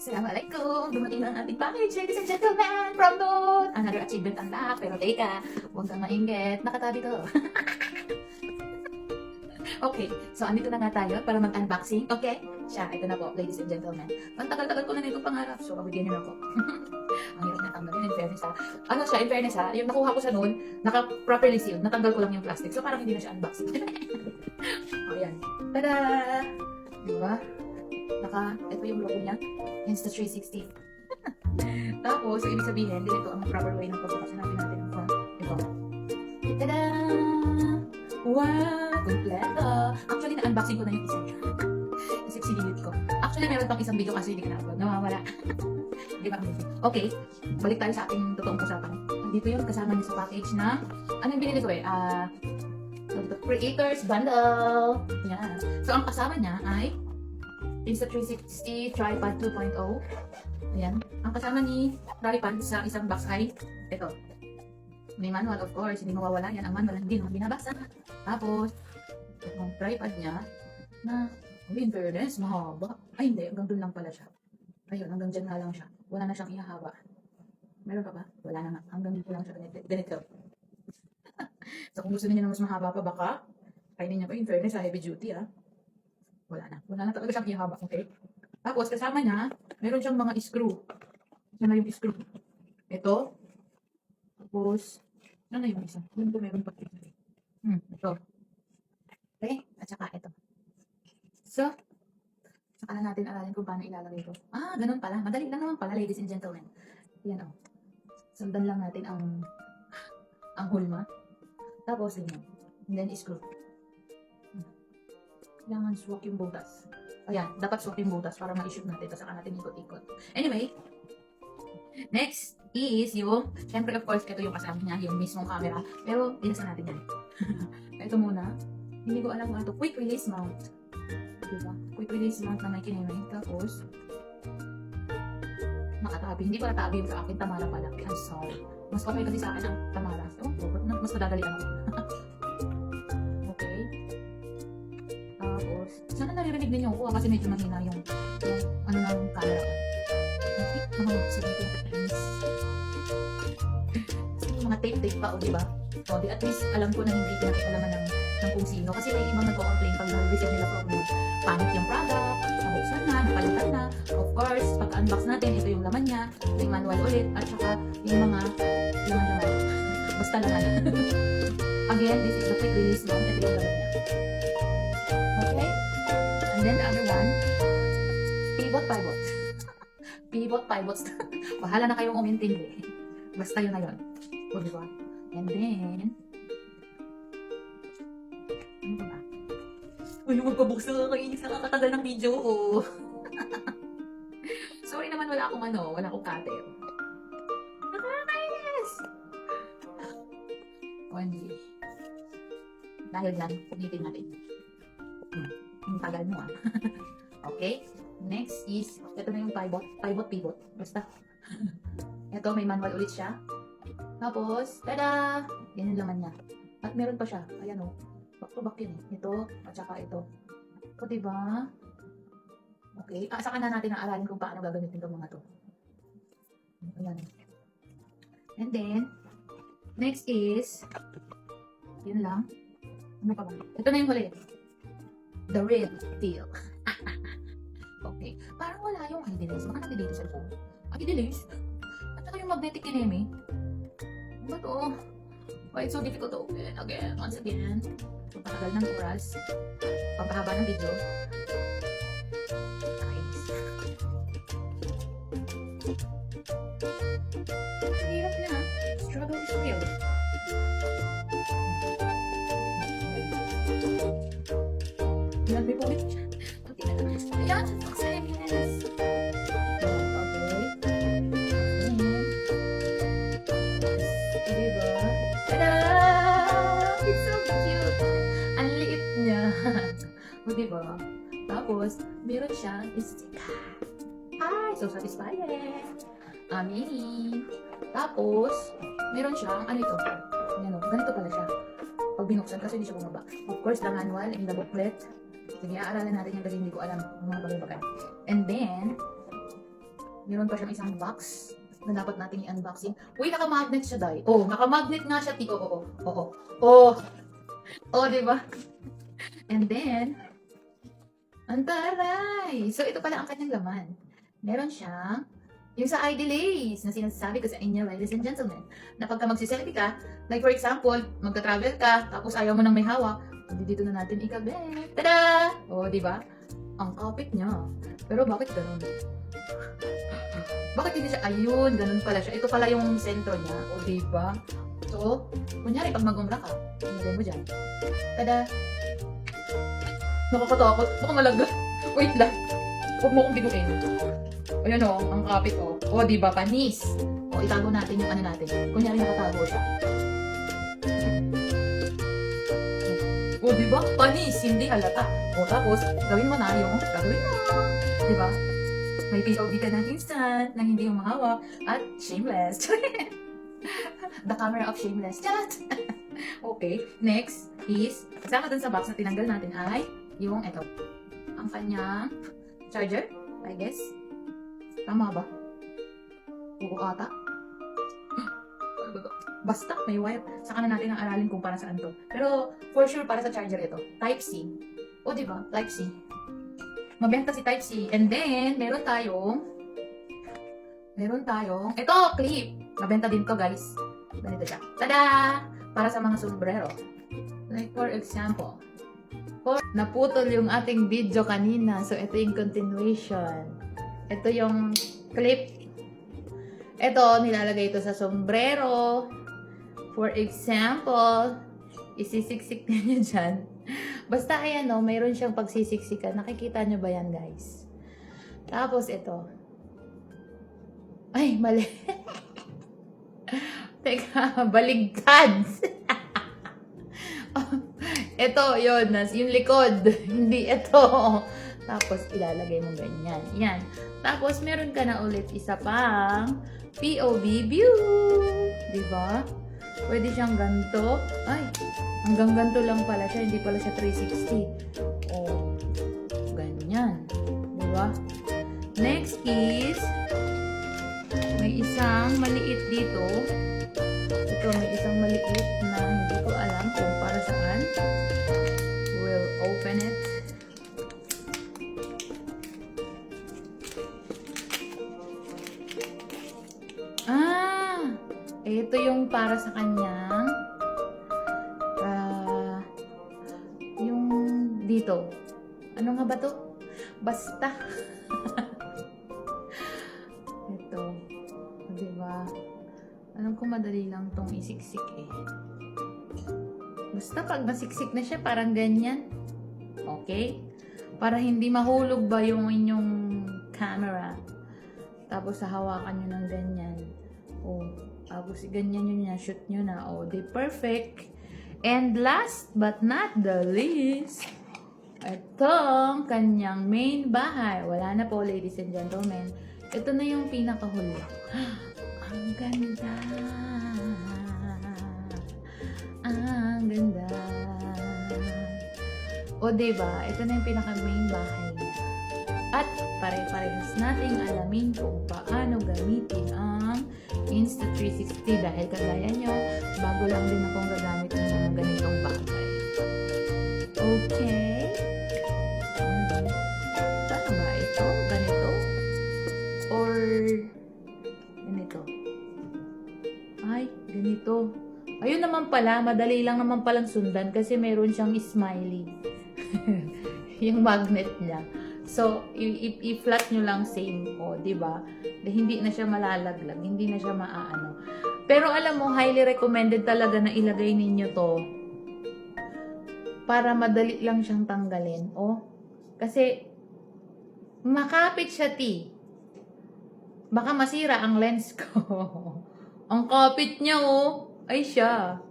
Assalamualaikum! Dumating na ang ating package, ladies and gentlemen, from Note! Another achievement unlocked, pero teka, huwag kang mainggit, nakatabi to. Okay, so andito na nga tayo para mag-unboxing, okay? Siya, ito na po, ladies and gentlemen. Ang tagal-tagal ko na nito pangarap, so pabigyan niyo ako. Ang hirap na tanggalin, in fairness ha. Ano siya, in fairness ha, yung nakuha ko sa noon, naka-properly sealed, natanggal ko lang yung plastic, so parang hindi na siya unboxing. O yan, tada! Diba? Ito yung logo niya, Insta360. Tapos, so, ibig sabihin, dito ang proper way ng pagbukas natin ng front. Ito. Tada! Wow! Kompleto! Actually, na-unboxing ko na yung isa. Kasi sinilid ko. Actually, meron pang isang video kasi hindi ko na-upload. Nawawala. Di ba? Okay, balik tayo sa ating totoong usapan. Dito yung kasama niya sa package na, anong binili ko eh? The Creators Bundle. Yan. So, ang kasama niya ay Insta360 Tripod 2.0. Ayan. Ang kasama ni tripod sa isang box ay ito. May manual, of course. Hindi mawawala yan. Ang manual hindi naman binabasa. Tapos, ang tripod niya na, in fairness, mahaba. Ay, hindi. Hanggang dun lang pala siya. Ayun, hanggang dyan nga lang siya. Wala na siyang ihahaba. Meron pa ba? Wala na nga. Hanggang dito lang siya ganito. So, kung gusto niyo na mas mahaba pa, baka kainin niya pa. In fairness, heavy duty, ah. Wala na. Wala na talaga siyang ihahaba, okay? Tapos, kasama niya, meron siyang mga screw. Yan na yung screw. Ito. Tapos, ano na yung isa? Yun po meron pa. Ito. Okay? At saka ito. So, saka na natin aralin kung paano ilalagay ito. Ah, ganun pala. Madali lang naman pala, ladies and gentlemen. Yan o. Sundan lang natin ang hulma. Tapos, ganyan. And then, screw. Kailangan swak yung butas. Ayan, dapat swak yung butas para ma-shoot natin. Tapos saka natin ikot-ikot. Anyway, next is yung, syempre of course, ito yung kasama niya, yung mismong camera. Pero, ilasan natin yan. Ito muna. Hindi ko alam kung ito. Quick release mount. Diba? Quick release mount na may kinimay. Tapos, nakatabi. Hindi ko natabi yung sa akin. Tamara pala. I'm sorry. Mas okay kasi sa akin ang Tamara. Oh, mas madadalian ako. Okay. Tapos, sana naririnig din yung ako kasi medyo mahina yung ano ng camera ko. Sige, mga tape pa, o diba? O, di at least alam ko na hindi pinakikalaman ng kung sino. Kasi may ibang nagko-complain pag na-receive nila from you. Panic yung product, nabuksan na, napalitan na. Of course, pag-unbox natin, ito yung laman niya, yung manual ulit, at saka yung mga laman. Basta laman. Again, this is the quick release mount. Ito yung laman niya. Okay? And then the other one, pivot. Pivots. Bahala na kayong umintindi. Basta yun na yun. O, diba? And then, ano ba? Uy, magpabuksa ka kainis na kakatagal ng video. Oh. Sorry naman, wala akong cutter. Nakakainis! OMG. Dahil yan, pumitin natin. Ang tagal mo ah. Okay? Next is, ito na yung pivot. Basta. Ito, may manual ulit siya. Tapos, tada! Yan yung laman niya. At meron pa siya. Ayan o. Back to back yun eh. Ito, at saka ito. O, diba? Okay. Saka na natin ang aralin kung paano gagamitin itong mga to. Ayan. And then, next is, yun lang. Ano pa ba? Ito na yung huli. The real deal. Okay. Parang wala yung i-delete. Baka natin dito sa phone. I-delete? At saka yung magnetic kineme. Ano ba to? Why it's so difficult to open? Again, once again. So, patagal ng oras. Pampahaba ng video. Nice. Hirap na. Struggle is real. Ilan may pulit siya. Ayan, success! Diba? Tada! It's so cute! Ang liit niya. O diba? Tapos, meron siyang sticker. Ay, so satisfying! Amazing! Tapos, meron siyang, ano ito? Ayan o, ganito pala siya. Pag binuksan kasi hindi siya bumaba. Of course, the manual and the booklet. Sige, aaralan natin yan kasi hindi ko alam ang mga bagay-bagay. And then, Meron pa siyang isang box na dapat natin i-unboxing. Uy, naka-magnet siya, Day. Oh, naka-magnet nga siya, Tito. Oh, di ba? And then, ang taray! So, ito pala ang kanyang laman. Meron siyang yung sa ID Lace na sinasabi ko sa inyo, ladies and gentlemen, na pagka magsiselfie ka, like for example, magta-travel ka, tapos ayaw mo nang may hawak, hindi dito na natin ikabit. Tada! O, di ba? Ang kapit niya. Pero bakit ganun? Bakit hindi siya? Ayun, ganun pala siya. Ito pala yung sentro niya. O, di ba? So, kunyari, pag mag-umra ka, ilagay mo dyan. Tada! Nakakatakot. Baka malaglag. Wait lang. Huwag mo kong binuin. Ayan o, ang kapit o. O, diba, panis. O, itago natin yung ano natin. Kunyari nakatago siya. O, diba, panis. Hindi halata. O, tapos, gawin mo na yung gagawin mo. Diba? May POV ka ng instant na hindi yung mahawak at shameless. The camera of shameless. Charot! Okay, next is, kasama dun sa box na tinanggal natin ay yung ito. Ang kanyang charger, I guess. Tama ba? Oo ata. Basta, may wire. Saka na natin ang aralin kung para saan to. Pero, for sure, para sa charger ito. Type-C. O, diba? Type-C. Mabenta si Type-C. And then, meron tayong, ito, clip. Mabenta din to, guys. Ganito siya. Tada! Para sa mga sombrero. Like, for example, naputol yung ating video kanina. So, ito yung continuation. Ito yung clip. Ito, nilalagay ito sa sombrero. For example, isisiksik niyo dyan. Basta, ayan o, mayroon siyang pagsisiksikan. Nakikita nyo ba yan, guys? Tapos, ito. Ay, mali. Teka, baligtad. Ito, yun. Yung likod. Hindi ito. Tapos, ilalagay mo ganyan. Yan. Tapos, meron ka na ulit isa pang POV view. Diba? Pwede siyang ganito. Ay, hanggang ganito lang pala siya. Hindi pala siya 360. Oh, ganyan. Diba? Next is, may isang maliit dito. Ito, may isang maliit na hindi ko alam kung para saan. We'll open it. Ito yung para sa kanyang yung dito. Ano nga ba to? Basta. Ito. Diba? Alam ko madali lang tong isiksik eh. Basta pag nasiksik na siya, parang ganyan. Okay? Para hindi mahulog ba yung inyong camera. Tapos hahawakan nyo ng ganyan. Oh, tapos ganyan yun na, shoot nyo na. Oh, di perfect. And last but not the least, itong kanyang main bahay. Wala na po, ladies and gentlemen. Ito na yung pinakahuli. Ang ganda. Ang ganda. O, diba? Ito na yung pinaka-main bahay niya. At pare-parehas nating alamin kung paano gamitin ang Insta360 dahil kagaya nyo, bago lang din akong gagamit ng mga ganitong bagay. Okay. Saan ba ito? Ganito? Or ganito? Ay, ganito. Ayun naman pala, madali lang naman palang sundan kasi meron siyang smiley. Yung magnet niya. So, i-flat nyo lang same o, diba? Hindi na siya malalaglag, hindi na siya maaano. Pero alam mo, highly recommended talaga na ilagay ninyo to para madali lang siyang tanggalin. O, kasi makapit siya, T. Baka masira ang lens ko. Ang kapit niya, oh. Ay, siya.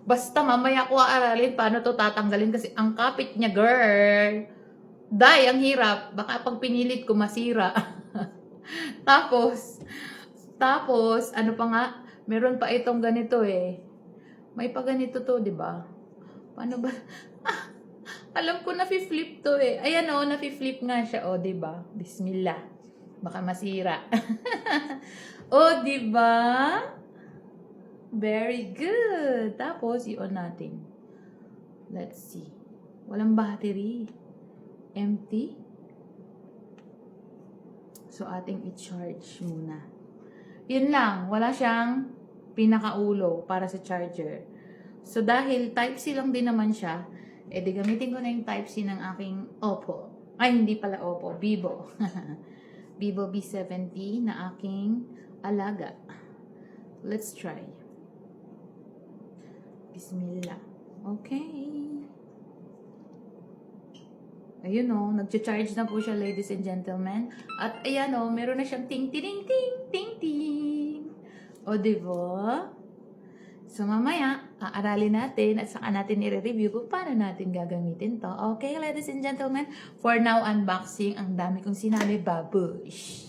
Basta mamaya ko aaralin paano to tatanggalin kasi ang kapit niya, girl. Day, ang hirap. Baka pag pinilit ko masira. tapos, ano pa nga? Meron pa itong ganito eh. May pa ganito to, di ba? Paano ba? Alam ko nafi-flip to eh. Ayan o, nafi-flip nga siya. O, diba? Bismillah. Baka masira. O, diba? Very good. Tapos, i-on natin. Let's see. Walang battery. Empty. So, ating i-charge muna. Yun lang. Wala siyang pinakaulo para sa charger. So, dahil Type-C lang din naman siya, edi gamitin ko na yung Type-C ng aking Oppo. Ay, hindi pala Oppo. Vivo. Vivo V70 na aking alaga. Let's try. Bismillah. Okay. Ayun o, nag-charge na po siya, ladies and gentlemen. At ayan o, meron na siyang ting-ting-ting-ting-ting. O, diba? So, mamaya, aaralin natin at saka natin i-review kung paano natin gagamitin to. Okay, ladies and gentlemen? For now, unboxing. Ang dami kong sinabi, babush!